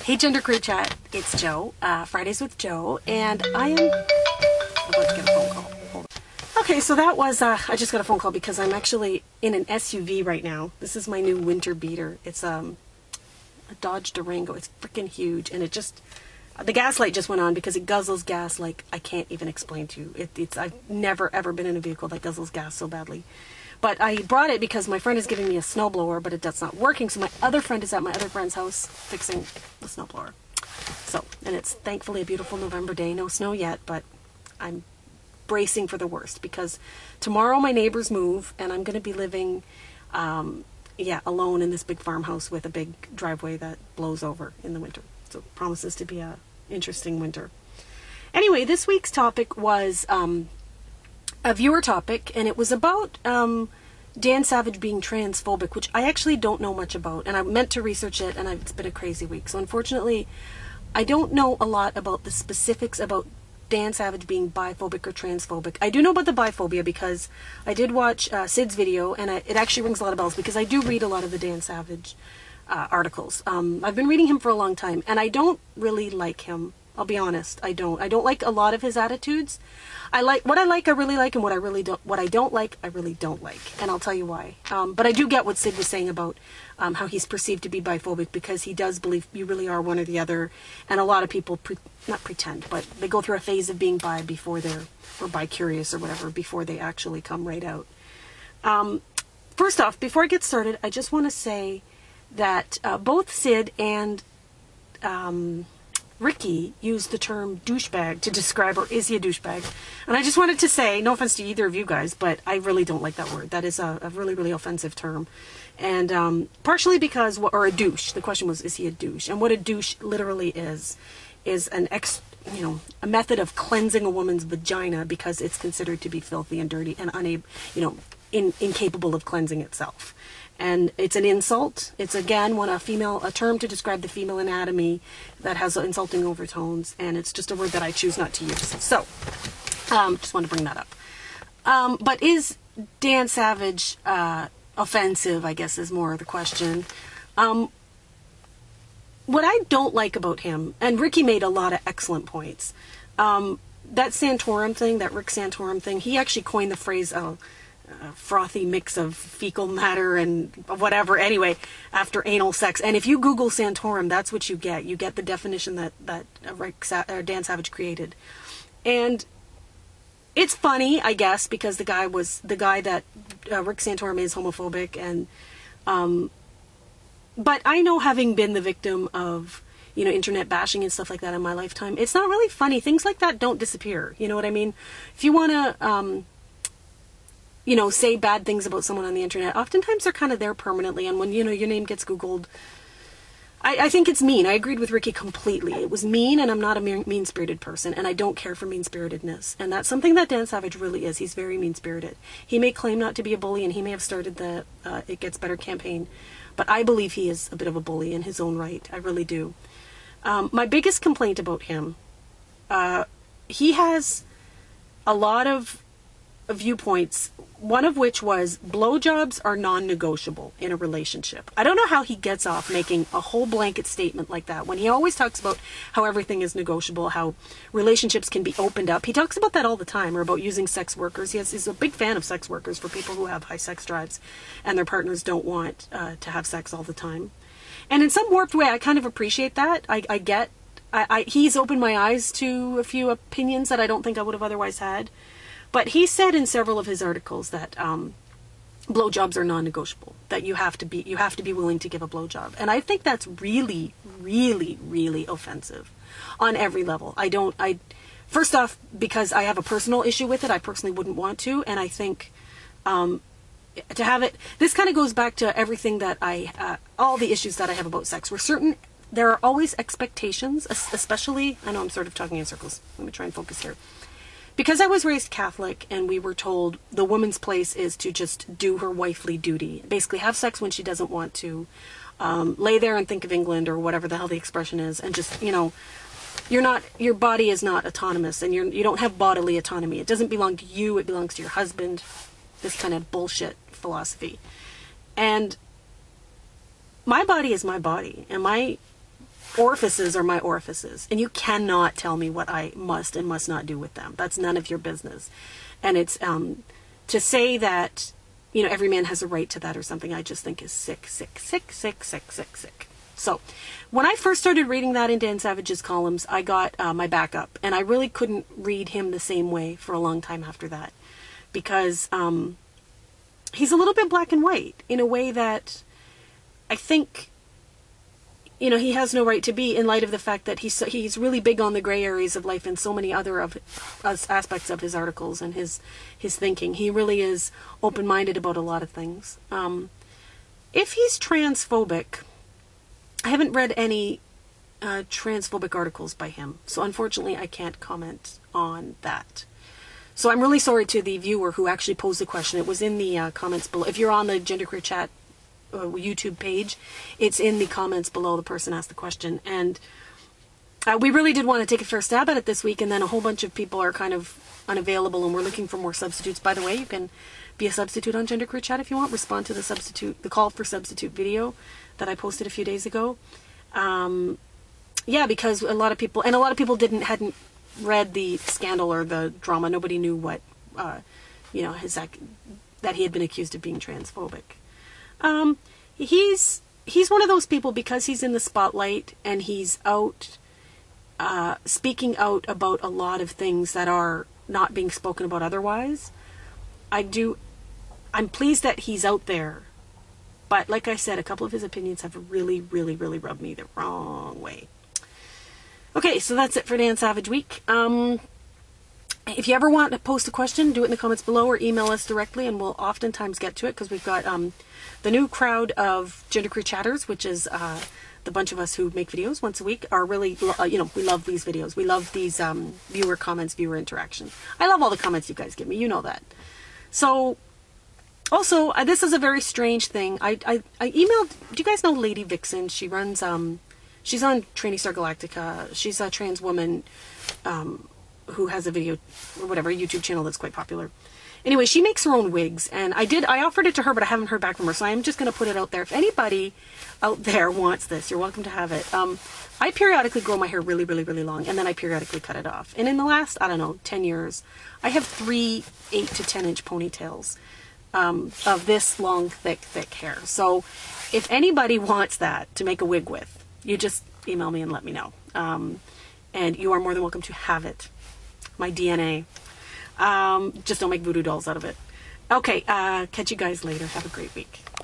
Hey Genderqueer Chat, it's Joe, Fridays with Joe, and I am about to get a phone call. Hold on. Okay, so that was, I just got a phone call because I'm actually in an SUV right now. This is my new winter beater. It's a Dodge Durango. It's freaking huge, and it just, the gas light just went on because it guzzles gas like I can't even explain to you. I've never ever been in a vehicle that guzzles gas so badly. But I brought it because my friend is giving me a snowblower, but that's not working. So my other friend is at my other friend's house fixing the snowblower. So, and it's thankfully a beautiful November day. No snow yet, but I'm bracing for the worst because tomorrow my neighbors move and I'm going to be living, alone in this big farmhouse with a big driveway that blows over in the winter. So it promises to be a interesting winter. Anyway, this week's topic was a viewer topic, and it was about Dan Savage being transphobic, which I actually don't know much about, and I meant to research it, and it's been a crazy week. So unfortunately, I don't know a lot about the specifics about Dan Savage being biphobic or transphobic. I do know about the biphobia because I did watch Sid's video, and it actually rings a lot of bells because I do read a lot of the Dan Savage articles. I've been reading him for a long time, and I don't really like him. I'll be honest, I don't like a lot of his attitudes. I really like, and what I don't like, I really don't like. And I'll tell you why. But I do get what Sid was saying about how he's perceived to be biphobic because he does believe you really are one or the other. And a lot of people, not pretend, but they go through a phase of being bi before or bi-curious or whatever, before they actually come right out. First off, before I get started, I just want to say that both Sid and Ricky used the term douchebag to describe, or is he a douchebag? And I just wanted to say, no offense to either of you guys, but I really don't like that word. That is a really, really offensive term. And partially because, or a douche, the question was, is he a douche? And what a douche literally is a method of cleansing a woman's vagina because it's considered to be filthy and dirty and incapable of cleansing itself. And it's an insult. It's again a term to describe the female anatomy that has insulting overtones, and it's just a word that I choose not to use. So, just want to bring that up. But is Dan Savage offensive, I guess is more the question. What I don't like about him, and Ricky made a lot of excellent points, that Santorum thing, that Rick Santorum thing, he actually coined the phrase, frothy mix of fecal matter and whatever, anyway, after anal sex. And if you Google Santorum, that's what you get. You get the definition that Dan Savage created. And it's funny, I guess, because the guy that Rick Santorum is homophobic, and but I know, having been the victim of internet bashing and stuff like that in my lifetime, it's not really funny. Things like that don't disappear. You know what I mean? If you want to say bad things about someone on the internet, oftentimes they're kind of there permanently, and when, your name gets Googled, I think it's mean. I agreed with Ricky completely. It was mean, and I'm not a mean-spirited person, and I don't care for mean-spiritedness, and that's something that Dan Savage really is. He's very mean-spirited. He may claim not to be a bully, and he may have started the It Gets Better campaign, but I believe he is a bit of a bully in his own right. I really do. My biggest complaint about him, he has a lot of viewpoints, one of which was blowjobs are non-negotiable in a relationship. I don't know how he gets off making a whole blanket statement like that when he always talks about how everything is negotiable, how relationships can be opened up. He talks about that all the time, or about using sex workers. He's a big fan of sex workers for people who have high sex drives and their partners don't want to have sex all the time. And in some warped way, I kind of appreciate that. He's opened my eyes to a few opinions that I don't think I would have otherwise had. But he said in several of his articles that blowjobs are non-negotiable, that you have to be willing to give a blowjob. And I think that's really, really, really offensive on every level. First off, because I have a personal issue with it, I personally wouldn't want to, and I think to have it, this kind of goes back to everything that all the issues that I have about sex. There are always expectations, especially, I know I'm sort of talking in circles, let me try and focus here. Because I was raised Catholic, and we were told the woman's place is to just do her wifely duty. Basically have sex when she doesn't want to, lay there and think of England, or whatever the hell the expression is, and just, your body is not autonomous, and you don't have bodily autonomy. It doesn't belong to you, it belongs to your husband. This kind of bullshit philosophy. And my body is my body, and my orifices are my orifices, and you cannot tell me what I must and must not do with them. That's none of your business. And it's to say that, you know, every man has a right to that or something, I just think is sick, sick, sick, sick, sick, sick, sick. So when I first started reading that in Dan Savage's columns, I got my back up, and I really couldn't read him the same way for a long time after that, because he's a little bit black and white in a way that I think, you know, he has no right to be, in light of the fact that he's really big on the gray areas of life and so many other of aspects of his articles and his thinking. He really is open-minded about a lot of things. If he's transphobic, I haven't read any transphobic articles by him, so unfortunately I can't comment on that. So I'm really sorry to the viewer who actually posed the question. It was in the comments below. If you're on the Genderqueer Chat YouTube page, it's in the comments below. The person asked the question, and we really did want to take a fair stab at it this week, and then a whole bunch of people are kind of unavailable, and we're looking for more substitutes. By the way, you can be a substitute on Genderqueer Chat if you want. Respond to the call for substitute video that I posted a few days ago. Yeah, because a lot of people hadn't read the scandal or the drama. Nobody knew what, you know, that he had been accused of being transphobic. He's one of those people, because he's in the spotlight and he's out, speaking out about a lot of things that are not being spoken about otherwise. I'm pleased that he's out there. But like I said, a couple of his opinions have really, really, really rubbed me the wrong way. Okay, so that's it for Dan Savage Week. If you ever want to post a question, do it in the comments below or email us directly, and we'll oftentimes get to it, because we've got the new crowd of Genderqueer Chatters, which is the bunch of us who make videos once a week, are really, you know, we love these videos. We love these viewer comments, viewer interactions. I love all the comments you guys give me. You know that. So, also, this is a very strange thing. I emailed, do you guys know Lady Vixen? She runs, she's on Training Star Galactica. She's a trans woman who has a video, or whatever, a YouTube channel that's quite popular. Anyway, she makes her own wigs, and I offered it to her, but I haven't heard back from her, so I'm just going to put it out there. If anybody out there wants this, you're welcome to have it. I periodically grow my hair really, really, really long, and then I periodically cut it off. And in the last, I don't know, 10 years, I have 3 8 to 10 inch ponytails of this long, thick, thick hair. So if anybody wants that to make a wig with, you just email me and let me know. And you are more than welcome to have it. My DNA. Just don't make voodoo dolls out of it. Okay, catch you guys later. Have a great week.